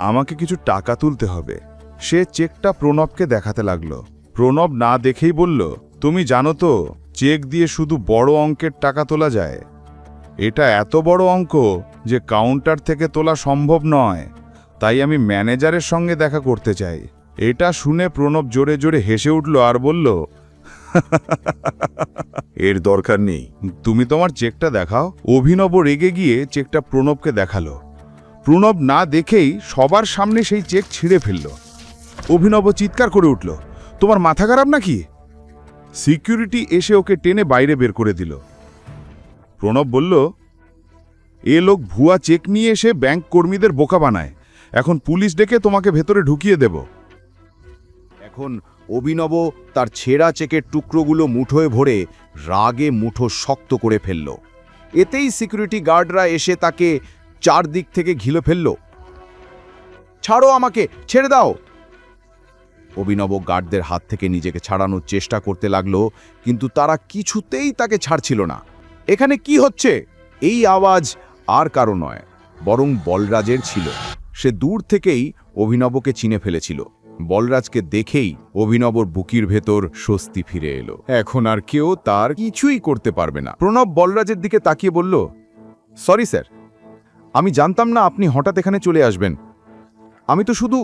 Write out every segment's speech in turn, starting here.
আমাকে কিছু টাকা তুলতে হবে। সে চেকটা প্রণবকে দেখাতে লাগলো। প্রণব না দেখেই বলল, তুমি জানো তো চেক দিয়ে শুধু বড় অঙ্কের টাকা তোলা যায়। এটা এত বড় অঙ্ক যে কাউন্টার থেকে তোলা সম্ভব নয়, তাই আমি ম্যানেজারের সঙ্গে দেখা করতে চাই। এটা শুনে প্রণব জোরে জোরে হেসে উঠল আর বলল, এর দরকার নেই। তুমি তোমার চেকটা দেখাও। অভিনব রেগে গিয়ে চেকটা প্রণবকে দেখালো। প্রণব না দেখেই সবার সামনে সেই চেক ছিঁড়ে ফেলল। অভিনব চিৎকার করে উঠল, তোমার মাথা খারাপ নাকি? সিকিউরিটি এসে ওকে টেনে বাইরে বের করে দিল। প্রণব বলল, এ লোক ভুয়া চেক নিয়ে এসে ব্যাংক কর্মীদের বোকা বানায়। এখন পুলিশ ডেকে তোমাকে ভেতরে ঢুকিয়ে দেব। এখন অভিনব তার ছেঁড়া চেকের টুকরোগুলো মুঠোয় ভরে রাগে মুঠো শক্ত করে ফেলল। এতেই সিকিউরিটি গার্ডরা এসে তাকে চারদিক থেকে ঘিরে ফেলল। ছাড়ো আমাকে, ছেড়ে দাও। অভিনব গার্ডদের হাত থেকে নিজেকে ছাড়ানোর চেষ্টা করতে লাগলো, কিন্তু তারা কিছুতেই তাকে ছাড়ছিল না। এখানে কি হচ্ছে? এই আওয়াজ আর কারো নয়, বরং বলরাজের ছিল। সে দূর থেকেই অভিনবকে চিনে ফেলেছিল। বলরাজকে দেখেই অভিনবর বুকির ভেতর স্বস্তি ফিরে এলো। এখন আর কেউ তার কিছুই করতে পারবে না। প্রণব বলরাজের দিকে তাকিয়ে বলল, সরি স্যার, আমি জানতাম না আপনি হঠাৎ এখানে চলে আসবেন। আমি তো শুধু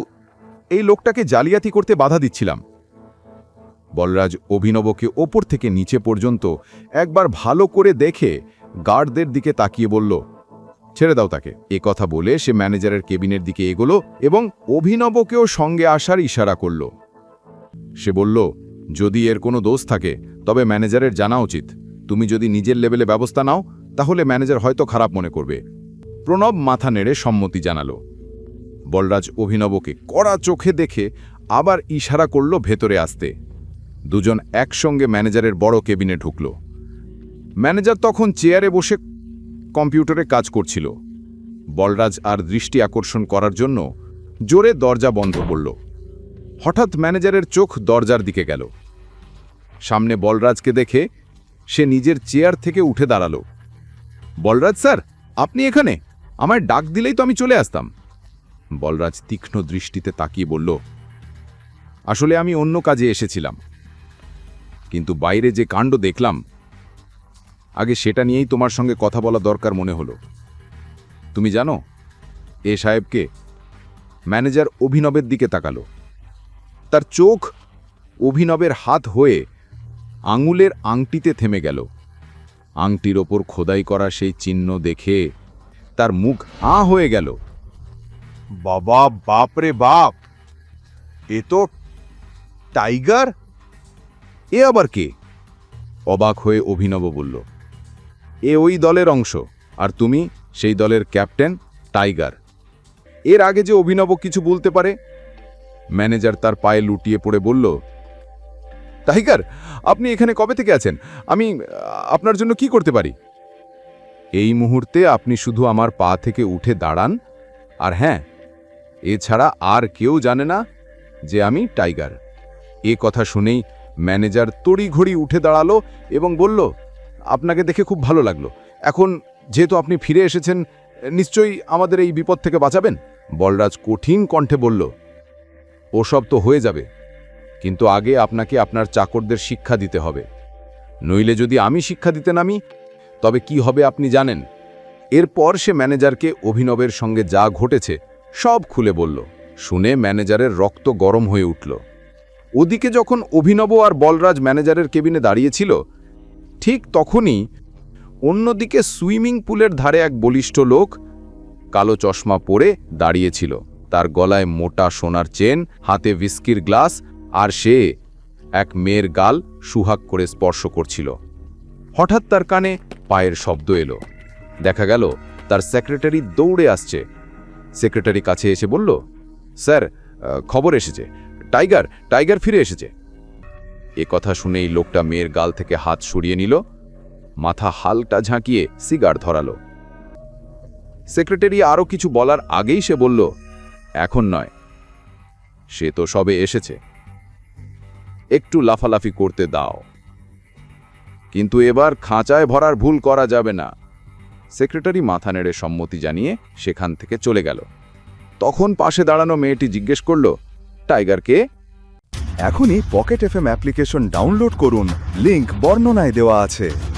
এই লোকটাকে জালিয়াতি করতে বাধা দিচ্ছিলাম। বলরাজ অভিনবকে ওপর থেকে নিচে পর্যন্ত একবার ভালো করে দেখে গার্ডদের দিকে তাকিয়ে বলল, ছেড়ে দাও তাকে। এ কথা বলে সে ম্যানেজারের কেবিনের দিকে এগোলো এবং অভিনবকেও সঙ্গে আসার ইশারা করল। সে বলল, যদি এর কোনো দোষ থাকে তবে ম্যানেজারের জানা উচিত। তুমি যদি নিজের লেভেলে ব্যবস্থা নাও তাহলে ম্যানেজার হয়তো খারাপ মনে করবে। প্রণব মাথা নেড়ে সম্মতি জানালো। বলরাজ অভিনবকে কড়া চোখে দেখে আবার ইশারা করল ভেতরে আসতে। দুজন একসঙ্গে ম্যানেজারের বড় কেবিনে ঢুকল। ম্যানেজার তখন চেয়ারে বসে কম্পিউটারে কাজ করছিল। বলরাজ আর দৃষ্টি আকর্ষণ করার জন্য জোরে দরজা বন্ধ করল। হঠাৎ ম্যানেজারের চোখ দরজার দিকে গেল। সামনে বলরাজকে দেখে সে নিজের চেয়ার থেকে উঠে দাঁড়ালো। বলরাজ স্যার, আপনি এখানে? আমায় ডাক দিলেই তো আমি চলে আসতাম। বলরাজ তীক্ষ্ণ দৃষ্টিতে তাকিয়ে বলল, আসলে আমি অন্য কাজে এসেছিলাম, কিন্তু বাইরে যে কাণ্ড দেখলাম, আগে সেটা নিয়েই তোমার সঙ্গে কথা বলা দরকার মনে হলো। তুমি জানো এ সাহেবকে? ম্যানেজার অভিনবের দিকে তাকালো। তার চোখ অভিনবের হাত হয়ে আঙুলের আংটিতে থেমে গেল। আংটির ওপর খোদাই করা সেই চিহ্ন দেখে তার মুখ হয়ে গেল। বাবা, বাপ রে বাপ, এ তো টাইগার। এ আবার কে? অবাক হয়ে অভিনব বলল, এ ওই দলের অংশ, আর তুমি সেই দলের ক্যাপ্টেন টাইগার। এর আগে যে অভিনব কিছু বলতে পারে। ম্যানেজার তার পায়ে লুটিয়ে পড়ে বলল, টাইগার, আপনি এখানে কবে থেকে আছেন? আমি আপনার জন্য কি করতে পারি? এই মুহূর্তে আপনি শুধু আমার পা থেকে উঠে দাঁড়ান, আর হ্যাঁ, এছাড়া আর কেউ জানে না যে আমি টাইগার। এ কথা শুনেই ম্যানেজার তড়িঘড়ি উঠে দাঁড়ালো এবং বলল, আপনাকে দেখে খুব ভালো লাগলো। এখন যেহেতু আপনি ফিরে এসেছেন, নিশ্চয়ই আমাদের এই বিপদ থেকে বাঁচাবেন। বলরাজ কঠিন কণ্ঠে বলল, ওসব তো হয়ে যাবে, কিন্তু আগে আপনাকে আপনার চাকরদের শিক্ষা দিতে হবে। নইলে যদি আমি শিক্ষা দিতে নামি তবে কি হবে আপনি জানেন। এরপর সে ম্যানেজারকে অভিনবের সঙ্গে যা ঘটেছে সব খুলে বলল। শুনে ম্যানেজারের রক্ত গরম হয়ে উঠল। ওদিকে যখন অভিনব আর বলরাজ ম্যানেজারের কেবিনে দাঁড়িয়েছিল, ঠিক তখনই অন্যদিকে সুইমিং পুলের ধারে এক বলিষ্ঠ লোক কালো চশমা পরে দাঁড়িয়েছিল। তার গলায় মোটা সোনার চেন, হাতে হুইস্কির গ্লাস, আর সে এক মেয়ের গাল সুহাগ করে স্পর্শ করছিল। হঠাৎ তার কানে পায়ের শব্দ এলো। দেখা গেল তার সেক্রেটারি দৌড়ে আসছে। সেক্রেটারি কাছে এসে বলল, স্যার, খবর এসেছে, টাইগার ফিরে এসেছে। এ কথা শুনেই লোকটা মেয়ের গাল থেকে হাত সরিয়ে নিল, মাথা হালকা ঝাঁকিয়ে সিগার ধরালো। সেক্রেটারি আরও কিছু বলার আগেই সে বলল, এখন নয়, সে তো সবে এসেছে, একটু লাফালাফি করতে দাও, কিন্তু এবার খাঁচায় ভরার ভুল করা যাবে না। সেক্রেটারি মাথা নেড়ে সম্মতি জানিয়ে সেখান থেকে চলে গেল। তখন পাশে দাঁড়ানো মেয়েটি জিজ্ঞেস করল, টাইগার কে? এখনই পকেট এফএম অ্যাপ্লিকেশন ডাউনলোড করুন, লিংক বর্ণনায় দেওয়া আছে।